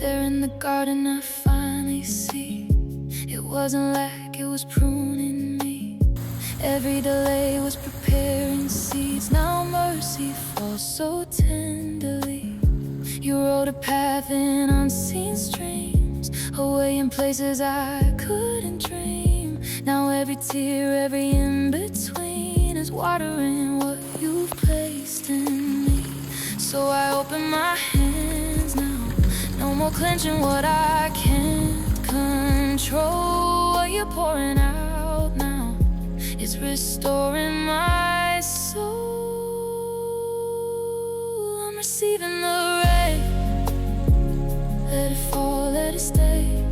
There in the garden I finally see it wasn't like it was pruning me. Every delay was preparing seeds. Now mercy falls so tenderly. You wrote a path in unseen streams, away in places I couldn't dream. Now every tear, every in-between is watering what you've placed in me. So I open my hands now, no more clenching what I can't control. What you're pouring out now is restoring my soul. I'm receiving the rain, let it fall, let it stay.